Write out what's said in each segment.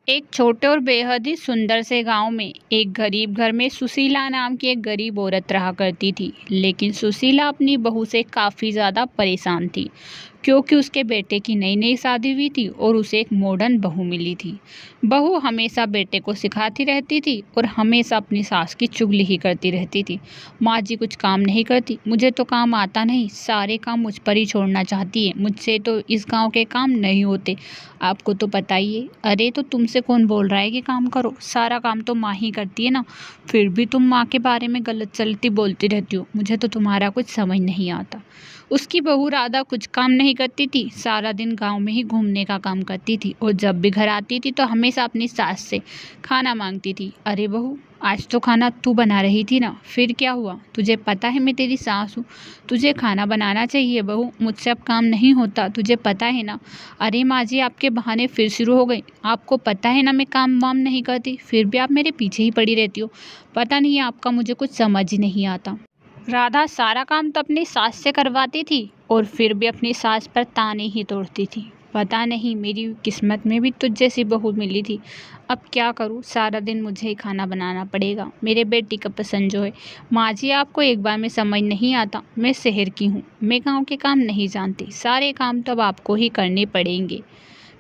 एक छोटे और बेहद ही सुंदर से गांव में एक गरीब घर में सुशीला नाम की एक गरीब औरत रहा करती थी। लेकिन सुशीला अपनी बहू से काफ़ी ज़्यादा परेशान थी, क्योंकि उसके बेटे की नई नई शादी हुई थी और उसे एक मॉडर्न बहू मिली थी। बहू हमेशा बेटे को सिखाती रहती थी और हमेशा अपनी सास की चुगली ही करती रहती थी। माँ जी कुछ काम नहीं करती, मुझे तो काम आता नहीं, सारे काम मुझ पर ही छोड़ना चाहती है, मुझसे तो इस गांव के काम नहीं होते, आपको तो पता ही है। अरे तो तुमसे कौन बोल रहा है कि काम करो, सारा काम तो माँ ही करती है ना, फिर भी तुम माँ के बारे में गलत चलती बोलती रहती हो, मुझे तो तुम्हारा कुछ समझ नहीं आता। उसकी बहू राधा कुछ काम नहीं करती थी, सारा दिन गांव में ही घूमने का काम करती थी और जब भी घर आती थी तो हमेशा अपनी सास से खाना मांगती थी। अरे बहू, आज तो खाना तू बना रही थी ना, फिर क्या हुआ, तुझे पता है मैं तेरी सास हूँ, तुझे खाना बनाना चाहिए बहू, मुझसे अब काम नहीं होता, तुझे पता है ना। अरे माँ जी, आपके बहाने फिर शुरू हो गए, आपको पता है ना मैं काम वाम नहीं करती, फिर भी आप मेरे पीछे ही पड़ी रहती हो, पता नहीं आपका मुझे कुछ समझ ही नहीं आता। राधा सारा काम तो अपनी सास से करवाती थी और फिर भी अपनी सास पर ताने ही तोड़ती थी। पता नहीं मेरी किस्मत में भी तुझ जैसी बहू मिली थी, अब क्या करूँ, सारा दिन मुझे ही खाना बनाना पड़ेगा, मेरे बेटी का पसंद जो है। माँ जी, आपको एक बार में समझ नहीं आता, मैं शहर की हूँ, मैं गांव के काम नहीं जानती, सारे काम तो अब आपको ही करने पड़ेंगे।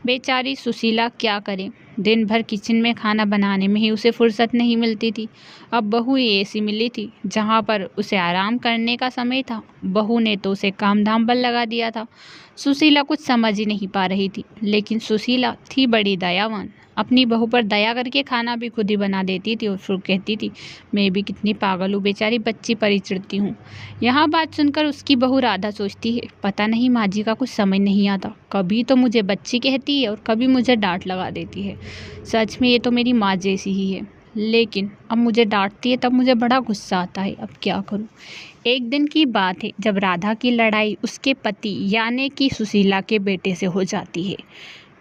बेचारी सुशीला क्या करे, दिन भर किचन में खाना बनाने में ही उसे फुर्सत नहीं मिलती थी। अब बहू ही ऐसी मिली थी जहाँ पर उसे आराम करने का समय था, बहू ने तो उसे काम धाम पर लगा दिया था। सुशीला कुछ समझ ही नहीं पा रही थी, लेकिन सुशीला थी बड़ी दयावान, अपनी बहू पर दया करके खाना भी खुद ही बना देती थी और फिर कहती थी, मैं भी कितनी पागल हूँ, बेचारी बच्ची पर ही चिढ़ती हूँ। यहाँ बात सुनकर उसकी बहू राधा सोचती है, पता नहीं माँ जी का कुछ समझ नहीं आता, कभी तो मुझे बच्ची कहती है और कभी मुझे डांट लगा देती है। सच में ये तो मेरी माँ जैसी ही है, लेकिन अब मुझे डांटती है तब मुझे बड़ा गुस्सा आता है, अब क्या करूँ। एक दिन की बात है जब राधा की लड़ाई उसके पति यानी कि सुशीला के बेटे से हो जाती है।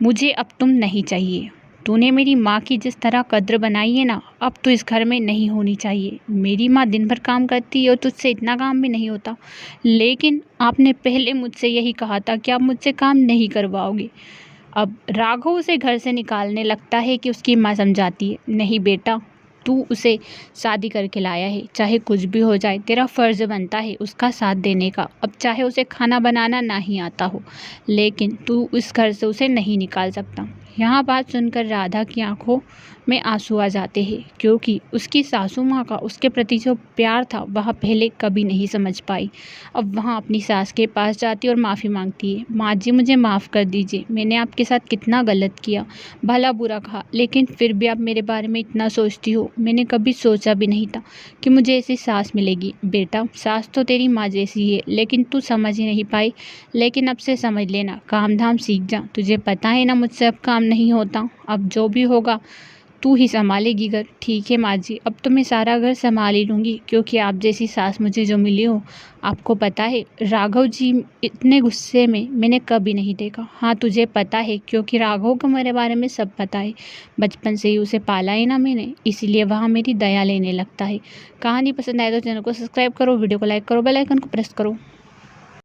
मुझे अब तुम नहीं चाहिए, तूने मेरी माँ की जिस तरह कद्र बनाई है ना, अब तो इस घर में नहीं होनी चाहिए। मेरी माँ दिन भर काम करती है और तुझसे इतना काम भी नहीं होता, लेकिन आपने पहले मुझसे यही कहा था कि आप मुझसे काम नहीं करवाओगे। अब राघव उसे घर से निकालने लगता है कि उसकी माँ समझाती है, नहीं बेटा, तू उसे शादी करके लाया है, चाहे कुछ भी हो जाए तेरा फ़र्ज़ बनता है उसका साथ देने का, अब चाहे उसे खाना बनाना ना ही आता हो, लेकिन तू इस घर से उसे नहीं निकाल सकता। यहाँ बात सुनकर राधा की आंखों में आंसू आ जाते हैं, क्योंकि उसकी सासू माँ का उसके प्रति जो प्यार था वह पहले कभी नहीं समझ पाई। अब वहाँ अपनी सास के पास जाती और माफ़ी मांगती है, माँ जी मुझे माफ़ कर दीजिए, मैंने आपके साथ कितना गलत किया, भला बुरा कहा, लेकिन फिर भी आप मेरे बारे में इतना सोचती हो, मैंने कभी सोचा भी नहीं था कि मुझे ऐसी सास मिलेगी। बेटा, सास तो तेरी माँ जैसी है, लेकिन तू समझ ही नहीं पाई, लेकिन अब से समझ लेना, काम धाम सीख जा, तुझे पता है ना मुझसे अब काम नहीं होता, अब जो भी होगा तू ही संभालेगी घर। ठीक है माँ जी, अब तो मैं सारा घर संभाल ही लूँगी, क्योंकि आप जैसी सास मुझे जो मिली हो, आपको पता है राघव जी इतने गुस्से में मैंने कभी नहीं देखा। हाँ तुझे पता है, क्योंकि राघव को मेरे बारे में सब पता है, बचपन से ही उसे पाला है ना मैंने, इसीलिए वह मेरी दया लेने लगता है। कहानी पसंद आए तो चैनल को सब्सक्राइब करो, वीडियो को लाइक करो, बेल आइकन को प्रेस करो।